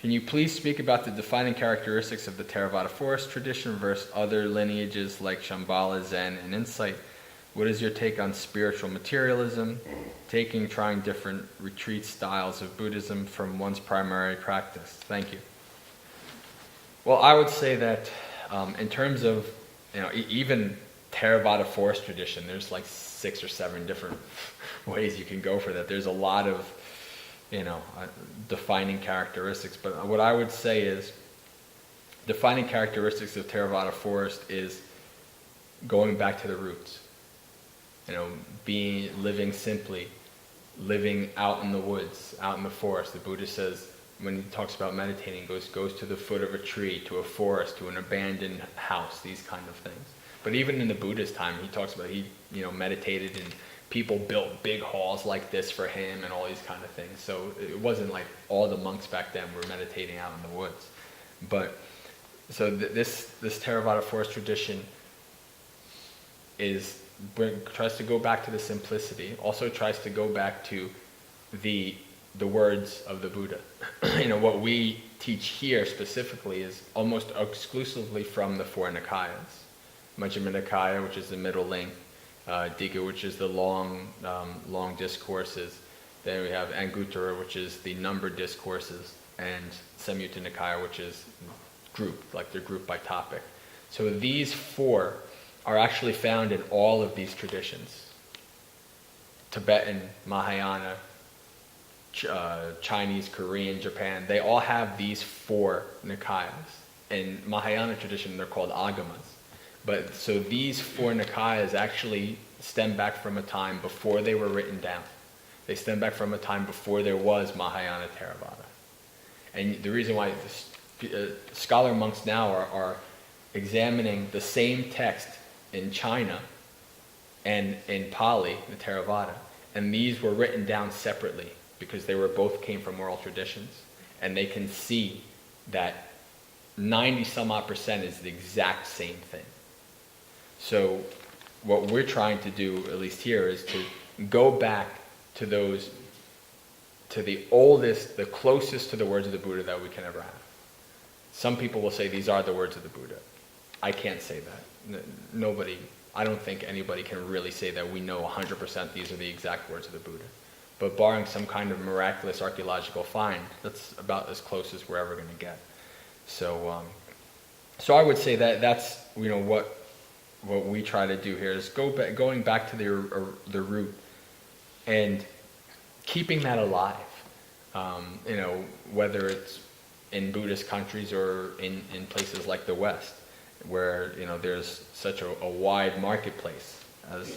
Can you please speak about the defining characteristics of the Theravada forest tradition versus other lineages like Shambhala, Zen, and Insight? What is your take on spiritual materialism, trying different retreat styles of Buddhism from one's primary practice? Thank you. Well, I would say that in terms of, even Theravada forest tradition, there's like 6 or 7 different ways you can go for that. There's a lot of, defining characteristics. But what I would say is, defining characteristics of Theravada forest is going back to the roots. Living simply, living out in the woods, out in the forest. The Buddha says, when he talks about meditating, goes to the foot of a tree, to a forest, to an abandoned house, these kind of things. But even in the Buddha's time, he talks about he meditated and people built big halls like this for him and all these kind of things. So it wasn't like all the monks back then were meditating out in the woods. But so this Theravada forest tradition tries to go back to the simplicity, also tries to go back to the words of the Buddha. What we teach here specifically is almost exclusively from the 4 Nikayas. Majjhima Nikaya, which is the middle length, Digha, which is the long discourses. Then we have Anguttara, which is the numbered discourses, and Samyutta Nikaya, which is grouped, like they're grouped by topic. So these 4 are actually found in all of these traditions. Tibetan, Mahayana, Chinese, Korean, Japan, they all have these 4 Nikayas. In Mahayana tradition, they're called Agamas. But so these 4 Nikayas actually stem back from a time before they were written down. They stem back from a time before there was Mahayana Theravada. And the reason why scholar monks now are examining the same text in China and in Pali, the Theravada, and these were written down separately because they both came from oral traditions, and they can see that 90-some-odd% is the exact same thing. So what we're trying to do, at least here, is to go back to the oldest, the closest to the words of the Buddha that we can ever have. Some people will say these are the words of the Buddha. I can't say that. I don't think anybody can really say that we know 100% these are the exact words of the Buddha. But barring some kind of miraculous archaeological find, that's about as close as we're ever going to get. So I would say that that's what we try to do here is going back to the root and keeping that alive. Whether it's in Buddhist countries or in places like the West, where there's such a wide marketplace, as